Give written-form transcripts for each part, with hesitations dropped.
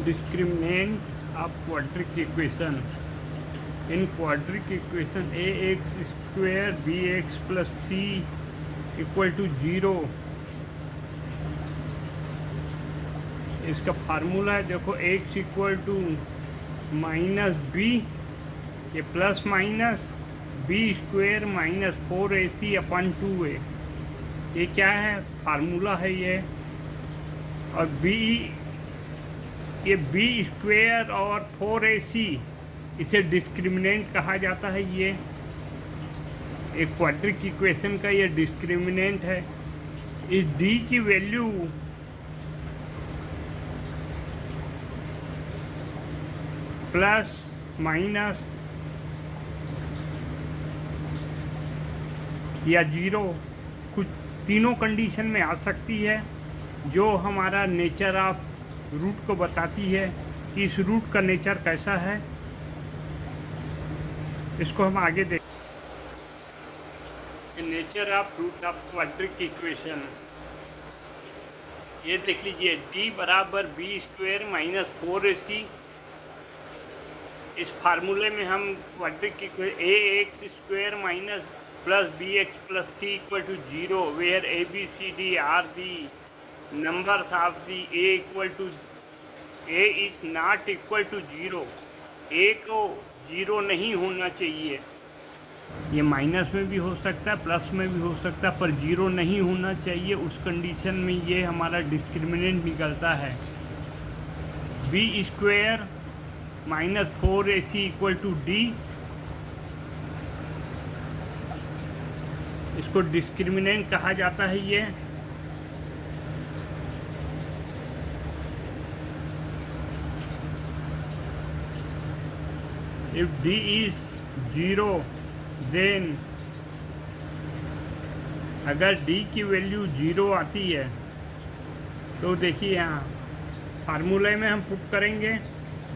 discriminant of quadratic equation. In quadratic equation ax square bx plus c equal to 0, इसका formula है देखो x equal to minus B, ये plus minus b square minus 4ac अपन 2a, ये क्या है formula है ये। और b, ये बी स्क्वेयर और 4ac इसे डिस्क्रिमिनेंट कहा जाता है। ये एक क्वाड्रिक इक्वेशन का ये डिस्क्रिमिनेंट है। इस d की वैल्यू प्लस माइनस या 0 कुछ तीनों कंडीशन में आ सकती है, जो हमारा नेचर ऑफ रूट को बताती है कि इस रूट का नेचर कैसा है। इसको हम आगे देखें। Nature of root of quadratic equation, ये देख लीजिए d बराबर बी स्क्वेयर माइनस 4ac। इस फार्मूले में हम quadratic equation A x square minus plus B x plus C equal to 0 where A B C D are the numbers of the A equal to A is not equal to 0। A को 0 नहीं होना चाहिए, ये minus में भी हो सकता है प्लस में भी हो सकता है, पर 0 नहीं होना चाहिए। उस कंडीशन में ये हमारा डिस्क्रिमिनेंट निकलता है B square minus 4ac equal to D. इसको डिस्क्रिमिनेंट कहा जाता है ये। इफ d is 0 देन, अगर d की वैल्यू 0 आती है तो देखिए यहाँ फार्मूले में हम पुट करेंगे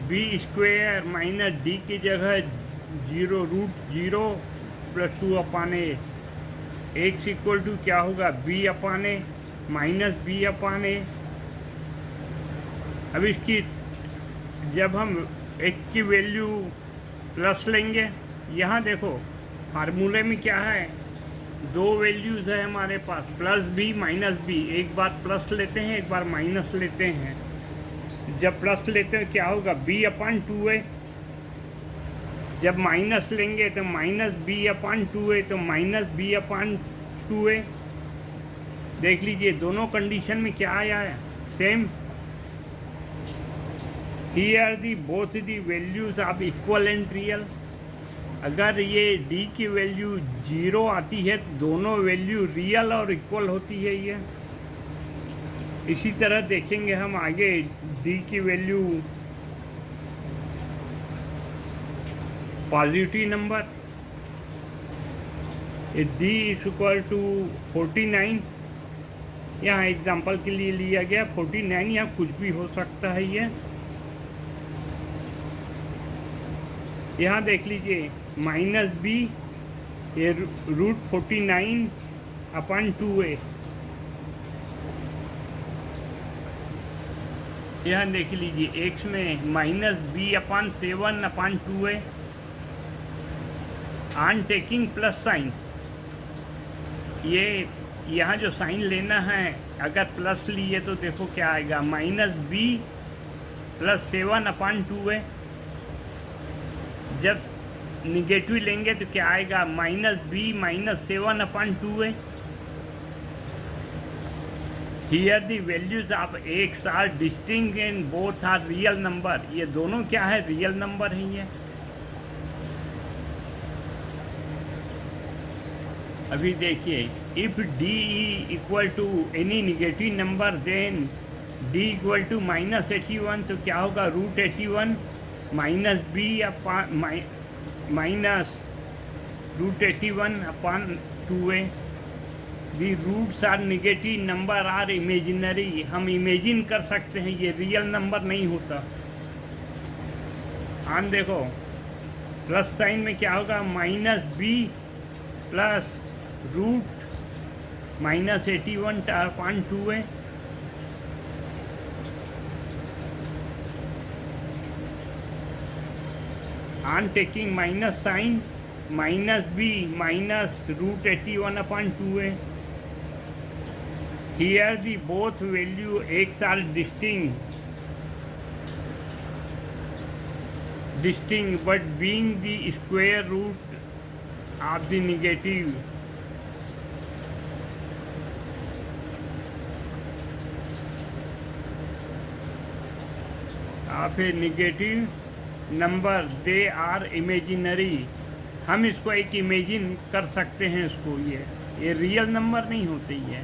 बी स्क्वेयर माइनस डी की जगह 0 root 0 plus 2 upon A. X equal to क्या होगा B upon A minus B upon A. अब इसकी जब हम एक्स की वैल्यू प्लस लेंगे, यहाँ देखो फार्मूले में क्या है, दो वैल्यूज़ है हमारे पास प्लस बी माइनस बी। एक बार प्लस लेते हैं एक बार माइनस लेते हैं। जब प्लस लेते हैं क्या होगा बी अपान 2a, जब माइनस लेंगे तो माइनस बी अपान 2a, तो माइनस बी अपान 2a। देख लीजिए दोनों कंडीशन में क्या आया है same. Here the both the values of equal and real. अगर ये d की वैल्यू 0 आती है तो दोनों वैल्यू रियल और इक्वल होती है ये। इसी तरह देखेंगे हम आगे d की value positive number, d is equal to 49। यहाँ एग्जांपल के लिए लिया गया 49, यहाँ कुछ भी हो सकता है ये। यहाँ देख लीजिए माइनस बी, ये रूट 49 अपान 2a। यहाँ देख लीजिए x में minus B upon 7 upon 2a on taking plus sign. ये यहाँ जो साइन लेना है, अगर प्लस लिए तो देखो क्या आएगा minus B plus 7 upon 2a। जब निगेटिव लेंगे तो क्या आएगा minus B minus 7 upon 2a। Here the values of X are distinct and both are real number. ये दोनों क्या है रियल नंबर है ये। अभी देखिए if d equal to any negative number then d equal to minus 81, तो क्या होगा root 81 minus B upon minus root 81 upon 2a। The roots are negative number are imaginary. हम इमेजिन कर सकते हैं, ये रियल नंबर नहीं होता। आन देखो प्लस साइन में क्या होगा minus B plus root minus 81 upon 2a। on taking minus sign, minus b minus root 81 upon 2a. Here the both value x are distinct but being the square root of the negative. Of a negative number, they are imaginary. हम इसको एक imagine कर सकते हैं इसको, ये real number नहीं होते ये।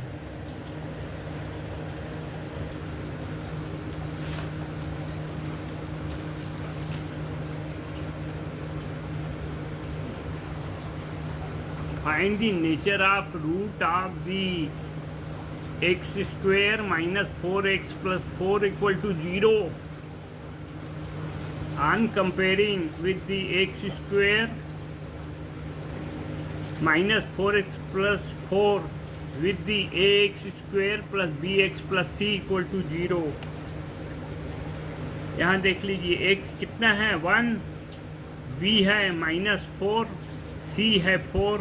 Find the nature of root of the x square minus 4x plus 4 equal to 0 on comparing with the x square minus 4x plus 4 with the ax square plus bx plus c equal to 0। यहाँ देख लीजिए x कितना है 1, b है -4, c है 4।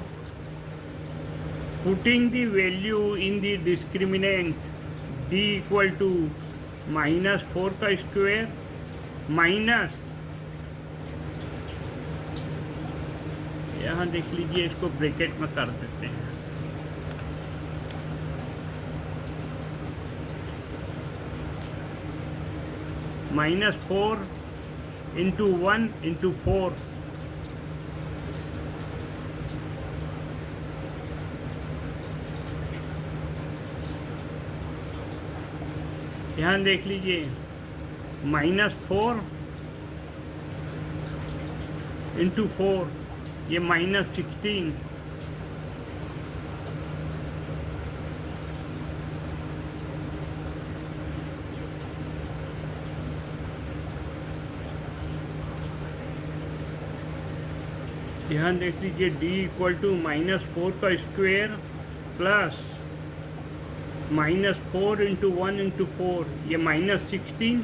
Putting the value in the discriminant d equal to -4 का square minus, यहाँ देख लीजिए इसको ब्रैकेट में कर देते हैं, -4 इंटू 1 इंटू 4। यहाँ देख लीजिए -4 इंटू 4, ये -16। यहाँ देख लीजिए d इक्वल टू -4 का स्क्वायर प्लस -4 इंटू 1 इंटू 4, ये -16,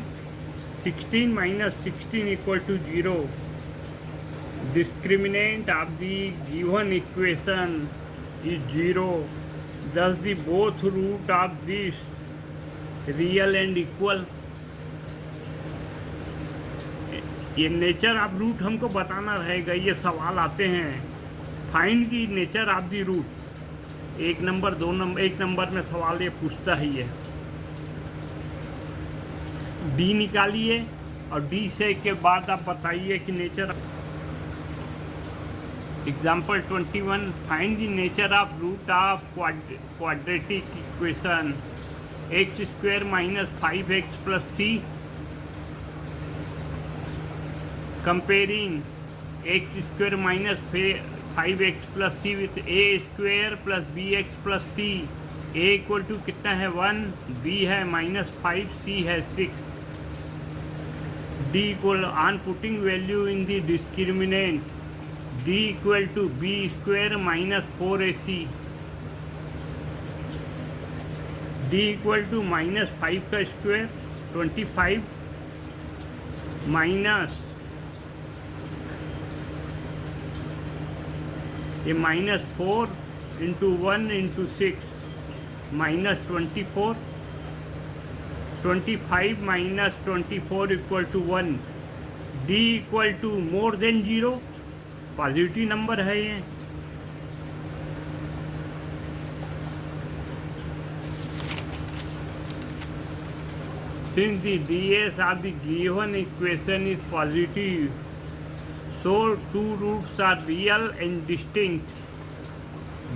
16 minus 16 equal to 0। Discriminant of the given equation is 0, thus the both root of this real and equal। ये नेचर ऑफ रूट हमको बताना रहेगा, ये सवाल आते हैं। Find the nature of the root, एक नंबर 2 नंबर, एक नंबर में सवाल ये पूछता ही है। डी निकालिए और डी से के बाद आप बताइए कि nature. Example 21, find the nature of root of quadratic equation X square minus 5x plus C comparing X square minus 5x plus C with A square plus bx plus C. A equal to कितना है 1, b है -5, c है 6। d equal on putting value in the discriminant d equal to b square minus 4ac, d equal to -5 का square 25 minus ये -4 into 1 into 6 -24, 25 minus 24 equal to 1। d equal to more than 0, positive number है ये। Since the ds of the given equation is positive, so two roots are real and distinct।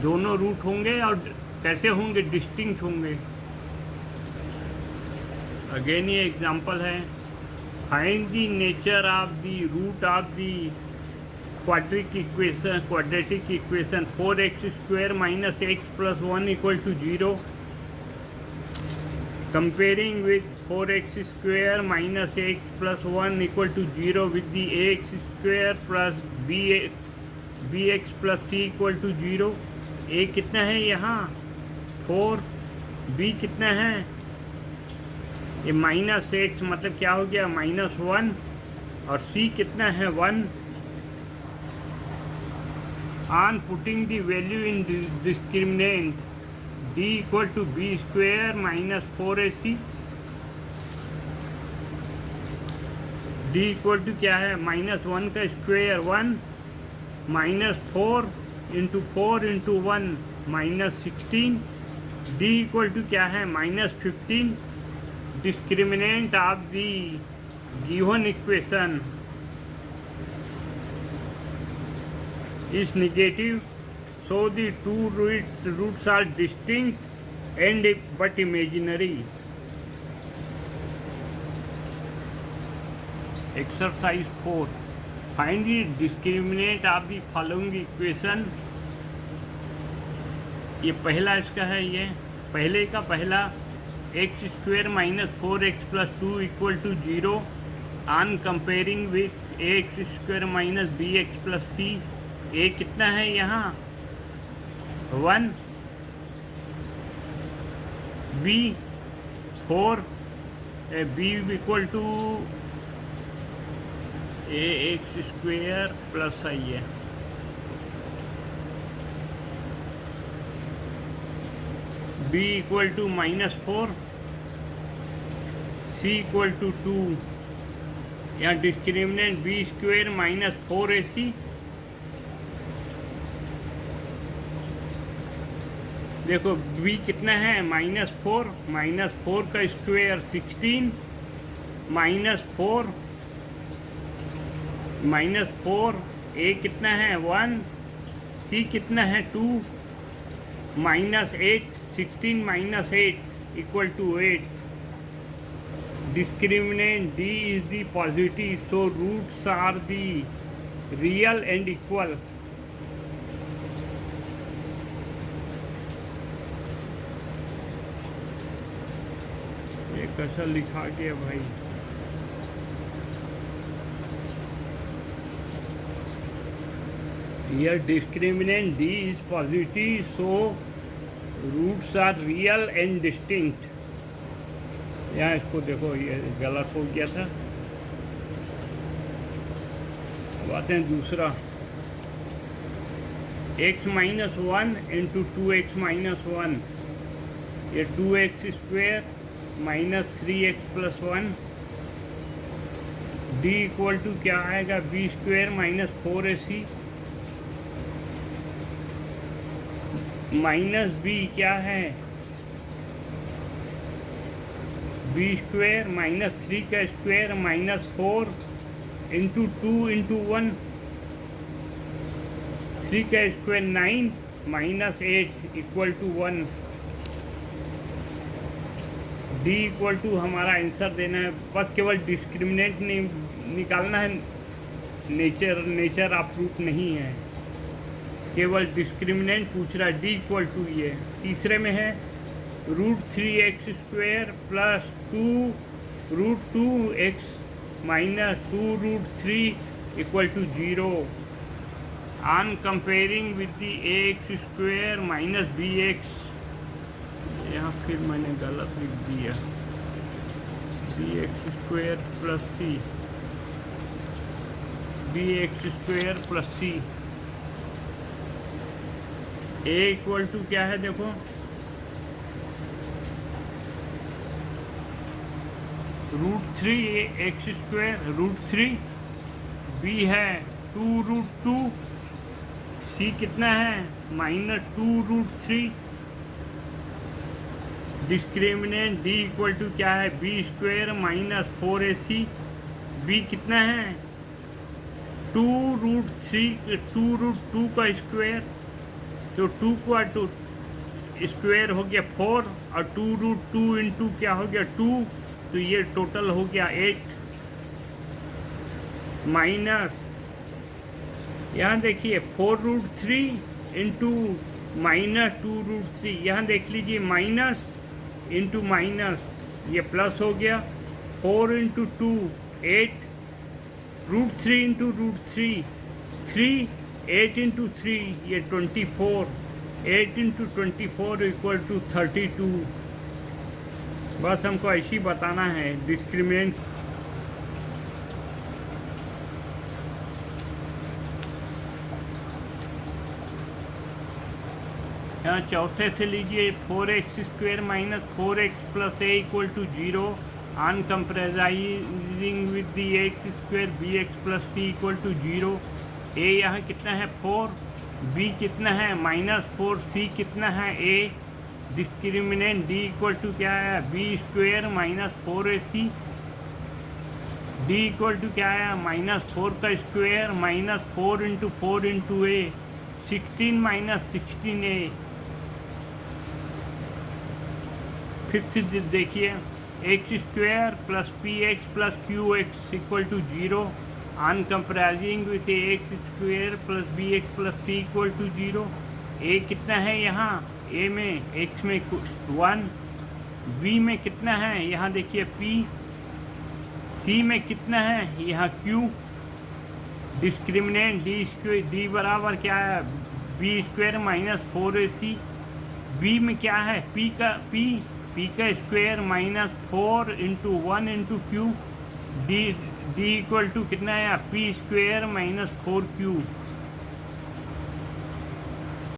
दोनों root होंगे और कैसे होंगे, distinct होंगे। Again ये example है, find the nature of the root of the quadratic equation 4x square minus x plus 1 equal to 0 comparing with 4x square minus x plus 1 equal to 0 with the ax square plus bx plus c equal to 0। a कितना है यहाँ 4, b कितना है ये -x, मतलब क्या हो गया -1, और c कितना है 1, on putting the value in the discriminant d equal to b square minus 4ac, d equal to क्या है -1 का square 1 -4 into 4 into 1 -16, d equal to क्या है -15, discriminant of the given equation is negative, so the two roots are distinct and but imaginary. Exercise 4. Find the discriminant of the following equation. ये पहला इसका है, ये पहले का पहला x square minus 4x plus 2 equal to 0 on comparing with x square minus b x plus C. A कितना है यहाँ 1, b 4, b equal to a x square plus I है, b equal to -4, c equal to 2। यहाँ discriminant B square minus 4ac, देखो b कितना है -4 का square 16 -4 a कितना है 1, c कितना है 2 -8, 16 -8 equal to 8। Discriminant d is the positive, so roots are the real and equal. ये कैसा लिखा गया भाई, here discriminant d is positive, so roots are real and distinct। यहाँ इसको देखो, ये गलत हो गया था। अब आते हैं दूसरा, x minus 1 into 2x minus 1, ये 2x square minus 3x plus 1, d equal to क्या आएगा b square minus 4ac minus b क्या है b स्क्वेयर माइनस 3 का स्क्वेयर माइनस 4 इंटू 2 इंटू 1, 3 का square 9 minus 8 equal to 1। D equal to हमारा answer देना है, बस केवल डिस्क्रिमिनेंट निकालना है, नेचर अप्रूव नहीं है, केवल डिस्क्रिमिनेंट पूछ रहा है। डी इक्वल टू ये तीसरे में है √3x square plus 2√2x minus 2√3 equal to 0 on comparing with the ax square minus bx। यहाँ फिर मैंने गलत लिख दिया, bx square plus c, bx square plus c। a equal to क्या है देखो, √3x स्क्वेयर √3, b है 2√2, c कितना है minus 2√3। Discriminant d equal to क्या है b square minus 4ac, b कितना है 2√2 का स्क्वेयर, तो 2 का 2 स्क्वेयर हो गया 4 और 2√2 इंटू क्या हो गया 2, तो ये टोटल हो गया 8 माइनस, यहाँ देखिए 4√3 इंटू माइनस 2√3, यहाँ देख लीजिए माइनस इंटू माइनस ये प्लस हो गया, 4 इंटू 2 8, √3 इंटू √3 3, 8 इंटू 3 ये 24, 8 इंटू 24 इक्वल टू 32। बस हमको ऐसे ही बताना है डिस्क्रिमिनेंट। यहाँ चौथे से लीजिए 4x² minus 4x plus a equal to 0 on comparing with the x² bx plus C equal to 0। A यहाँ कितना है 4, बी कितना है -4, सी कितना है ए। डिस्क्रिमिनेंट डी इक्वल टू क्या है b² minus 4ac। D equal to क्या है -4 का square minus 4 into 4 into a 16 minus 16a। Fifth देखिए x² plus px plus qx equal to 0 on comparing with x² plus bx plus c equal to 0। A कितना है यहाँ ए में x में 1, b में कितना है यहाँ देखिए p, c में कितना है यहाँ q। डिस्क्रिमिनेंट डी बराबर क्या है b² माइनस 4ac। b में क्या है p का square minus 4 into 1 into Q. D equal to कितना है p² माइनस 4q।